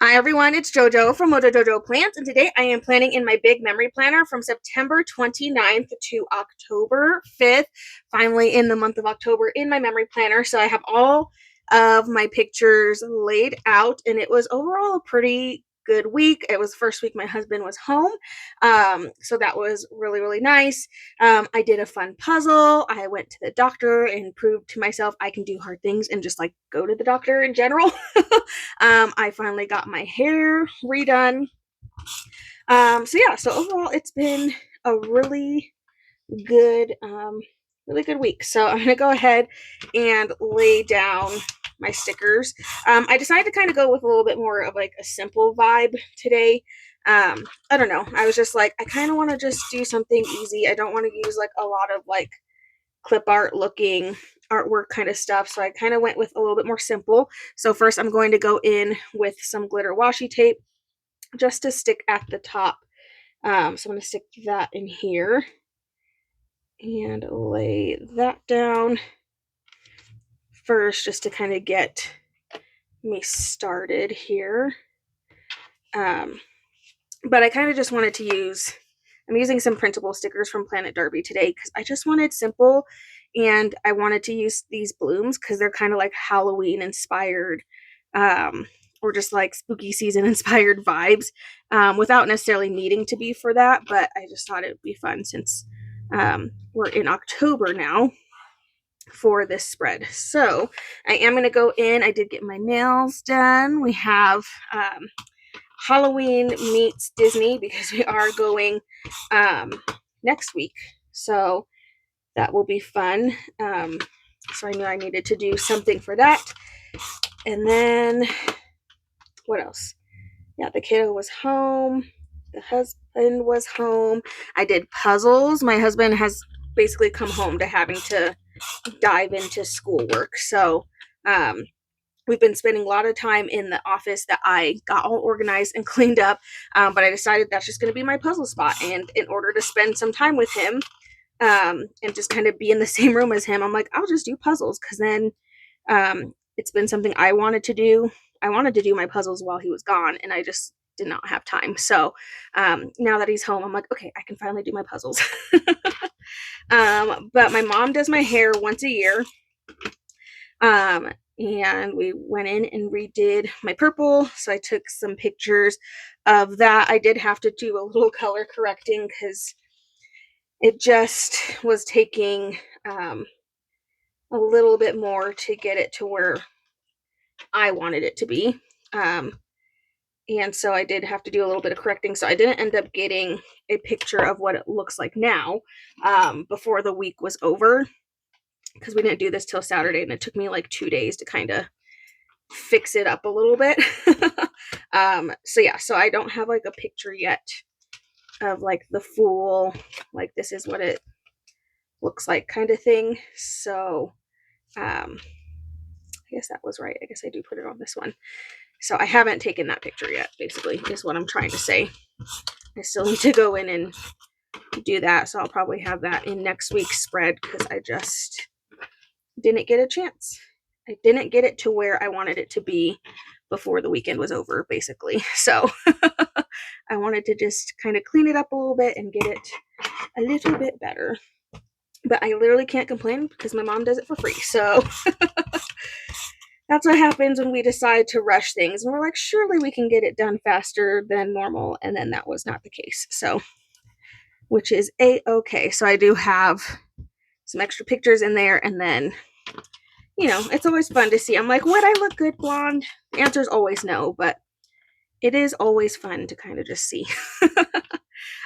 Hi everyone, it's JoJo from Mojo Jojo Plants, and today I am planning in my big memory planner from September 29th to October 5th, finally in the month of October in my memory planner. So I have all of my pictures laid out, and it was overall a pretty good week. It was the first week my husband was home, so that was really, really nice. I did a fun puzzle. I went to the doctor and proved to myself I can do hard things and just like go to the doctor in general. I finally got my hair redone. So overall, it's been a good, really good week. So I'm gonna go ahead and lay down my stickers. I decided to kind of go with a little bit more of like a simple vibe today. I don't know. I was just like, I kind of want to just do something easy. I don't want to use like a lot of like clip art looking artwork kind of stuff. So I kind of went with a little bit more simple. So first I'm going to go in with some glitter washi tape just to stick at the top. So I'm going to stick that in here and lay that down first just to kind of get me started here. But I kind of just wanted to I'm using some printable stickers from Planet Darby today because I just wanted simple, and I wanted to use these blooms because they're kind of like Halloween inspired, or just like spooky season inspired vibes, without necessarily needing to be for that. But I just thought it would be fun since we're in October now for this spread. So I am going to go in. I did get my nails done. We have Halloween meets Disney because we are going next week. So that will be fun. So I knew I needed to do something for that. And then what else? Yeah, the kiddo was home. The husband was home. I did puzzles. My husband has basically come home to having to dive into schoolwork. So we've been spending a lot of time in the office that I got all organized and cleaned up, but I decided that's just going to be my puzzle spot. And in order to spend some time with him and just kind of be in the same room as him, I'm like, I'll just do puzzles because then it's been something I wanted to do. I wanted to do my puzzles while he was gone, and I just did not have time. So now that he's home, I'm like, okay, I can finally do my puzzles. But my mom does my hair once a year. And we went in and redid my purple. So I took some pictures of that. I did have to do a little color correcting because it just was taking a little bit more to get it to where I wanted it to be. And so I did have to do a little bit of correcting. So I didn't end up getting a picture of what it looks like now before the week was over, because we didn't do this till Saturday, and it took me like 2 days to kind of fix it up a little bit. So I don't have like a picture yet of like the full, like this is what it looks like kind of thing. So I guess that was right. I guess I do put it on this one. So I haven't taken that picture yet, basically, is what I'm trying to say. I still need to go in and do that. So I'll probably have that in next week's spread because I just didn't get a chance. I didn't get it to where I wanted it to be before the weekend was over, basically. So I wanted to just kind of clean it up a little bit and get it a little bit better. But I literally can't complain because my mom does it for free. So that's what happens when we decide to rush things. And we're like, surely we can get it done faster than normal. And then that was not the case. So, which is a-okay. So I do have some extra pictures in there, and then it's always fun to see. I'm like, would I look good blonde? The answer is always no, but it is always fun to kind of just see.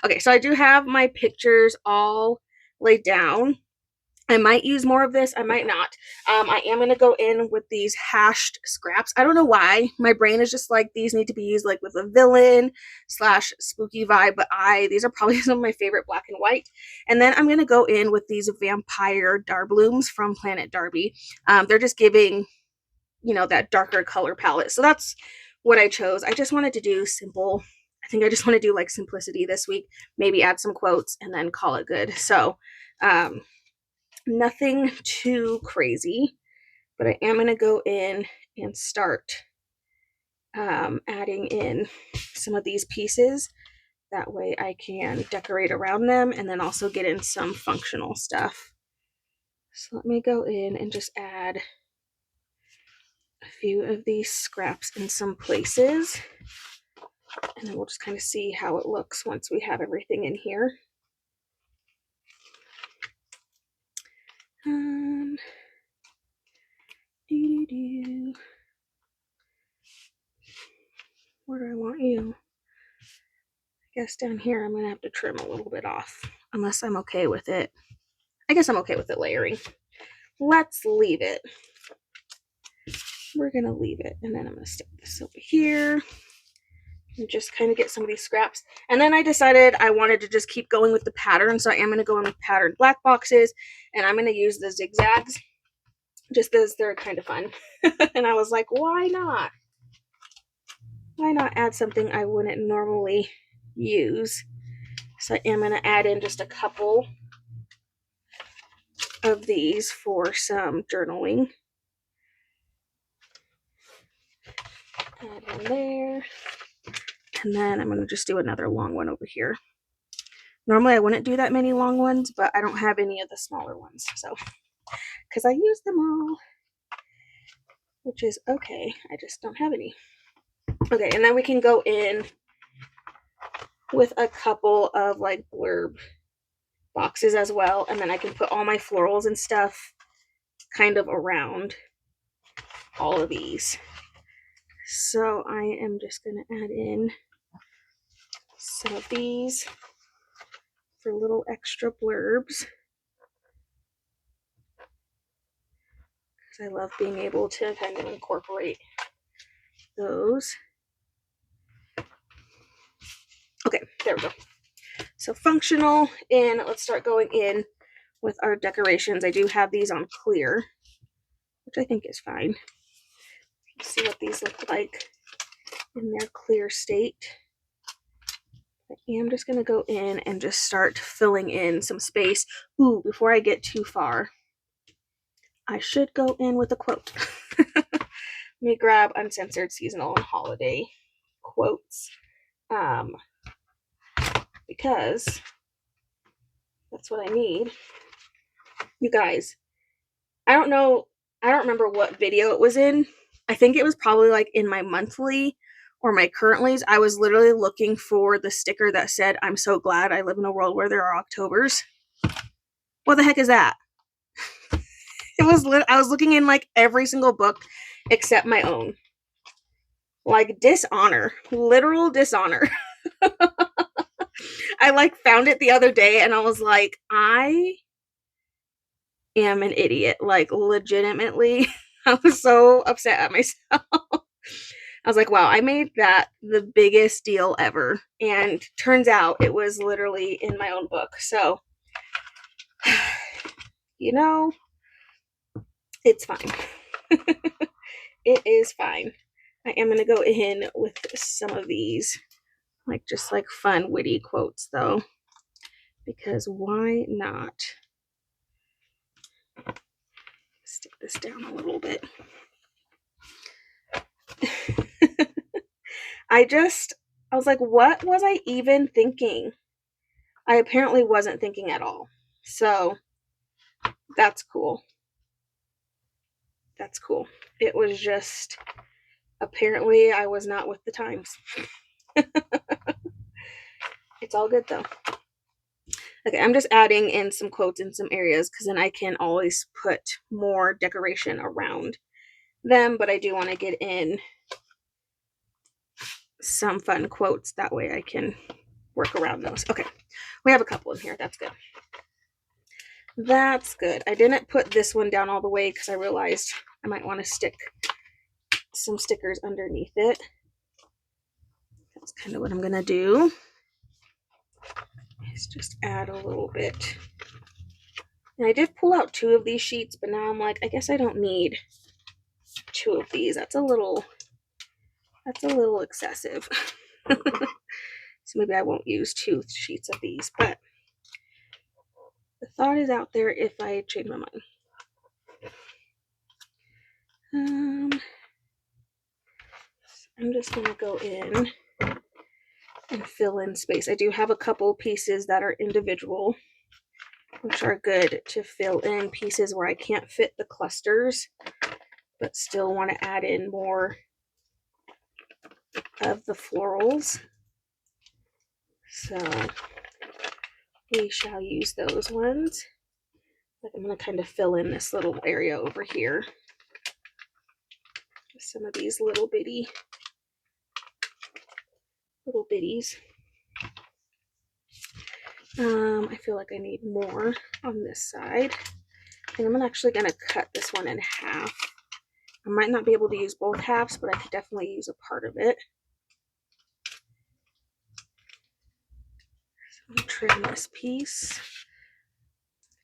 Okay, so I do have my pictures all laid down. I might use more of this. I might not. I am going to go in with these hashed scraps. I don't know why. My brain is just like, these need to be used like with a villain / spooky vibe. But these are probably some of my favorite black and white. And then I'm going to go in with these vampire Darblooms from Planet Darby. They're just giving, that darker color palette. So that's what I chose. I just wanted to do simple. I think I just want to do like simplicity this week. Maybe add some quotes and then call it good. So, nothing too crazy, but I am going to go in and start adding in some of these pieces. That way I can decorate around them and then also get in some functional stuff. So let me go in and just add a few of these scraps in some places. And then we'll just kind of see how it looks once we have everything in here. Where do I want you? I guess down here I'm going to have to trim a little bit off, unless I'm okay with it. I guess I'm okay with it layering. Let's leave it. We're going to leave it. And then I'm going to stick this over here and just kind of get some of these scraps. And then I decided I wanted to just keep going with the pattern. So I am going to go in with patterned black boxes, and I'm going to use the zigzags just because they're kind of fun. And I was like, why not? Why not add something I wouldn't normally use? So I am going to add in just a couple of these for some journaling. Add in there. And then I'm going to just do another long one over here. Normally I wouldn't do that many long ones, but I don't have any of the smaller ones. So, because I use them all, which is okay. I just don't have any. Okay, and then we can go in with a couple of like blurb boxes as well, and then I can put all my florals and stuff kind of around all of these. So I am just going to add in some of these for little extra blurbs, because I love being able to kind of incorporate those. Okay, there we go. So functional, and let's start going in with our decorations. I do have these on clear, which I think is fine. Let's see what these look like in their clear state. I am just going to go in and just start filling in some space. Ooh, before I get too far, I should go in with a quote. Let me grab Uncensored Seasonal and Holiday quotes. Because that's what I need. You guys, I don't remember what video it was in. I think it was probably like in my monthly or my currentlies. I was literally looking for the sticker that said, "I'm so glad I live in a world where there are Octobers." What the heck is that? I was looking in like every single book except my own. Like dishonor, literal dishonor. I like found it the other day and I was like, I am an idiot. Like legitimately, I was so upset at myself. I was like, wow, I made that the biggest deal ever. And turns out it was literally in my own book. So, you know, it's fine. It is fine. I am going to go in with some of these, like just like fun, witty quotes though, because why not? Stick this down a little bit. I was like, what was I even thinking? I apparently wasn't thinking at all. So that's cool. That's cool. It was just, apparently I was not with the times. It's all good though. Okay, I'm just adding in some quotes in some areas because then I can always put more decoration around them, but I do want to get in some fun quotes. That way I can work around those. Okay, we have a couple in here. That's good. That's good. I didn't put this one down all the way because I realized I might want to stick some stickers underneath it. That's kind of what I'm going to do. Is just add a little bit. And I did pull out 2 of these sheets, but now I'm like, I guess I don't need 2 of these. That's a little excessive. So maybe I won't use 2 sheets of these, but the thought is out there if I change my mind. I'm just going to go in and fill in space. I do have a couple pieces that are individual, which are good to fill in pieces where I can't fit the clusters, but still want to add in more of the florals. So we shall use those ones. Like I'm going to kind of fill in this little area over here with some of these little bitties. I feel like I need more on this side. And I'm actually going to cut this one in half. I might not be able to use both halves, but I could definitely use a part of it. So I'm going to trim this piece.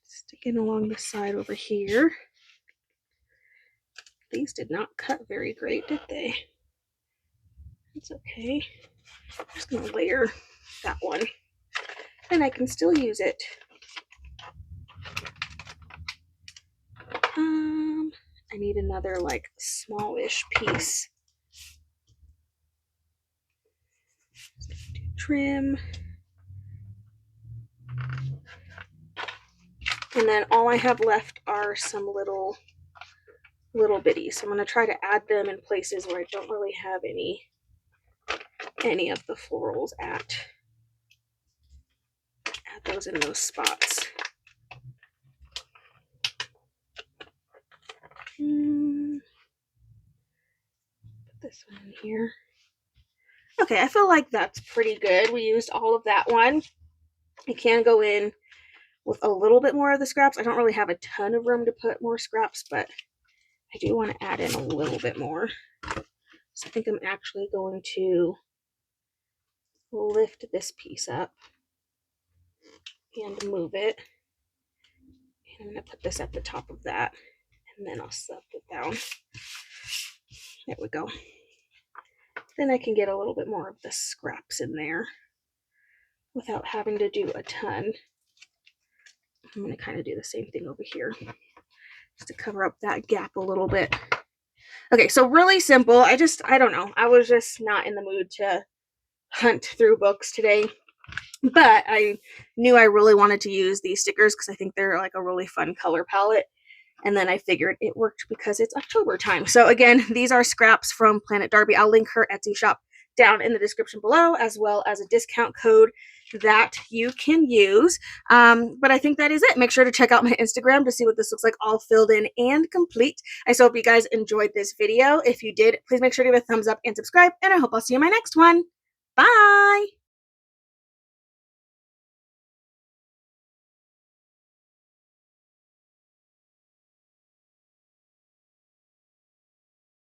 Sticking along the side over here. These did not cut very great, did they? It's okay. I'm just going to layer that one. And I can still use it. I need another like smallish piece. Trim. And then all I have left are some little bitties. So I'm going to try to add them in places where I don't really have any of the florals at. Add those in those spots. Put this one in here. Okay, I feel like that's pretty good. We used all of that one. I can go in with a little bit more of the scraps. I don't really have a ton of room to put more scraps, but I do want to add in a little bit more. So I think I'm actually going to lift this piece up and move it. And I'm going to put this at the top of that, and then I'll set it down. There we go. Then I can get a little bit more of the scraps in there without having to do a ton. I'm going to kind of do the same thing over here just to cover up that gap a little bit. Okay, so really simple. I don't know. I was just not in the mood to hunt through books today. But I knew I really wanted to use these stickers because I think they're like a really fun color palette. And then I figured it worked because it's October time. So again, these are scraps from Planet Darby. I'll link her Etsy shop down in the description below, as well as a discount code that you can use. But I think that is it. Make sure to check out my Instagram to see what this looks like all filled in and complete. I so hope you guys enjoyed this video. If you did, please make sure to give it a thumbs up and subscribe. And I hope I'll see you in my next one. Bye!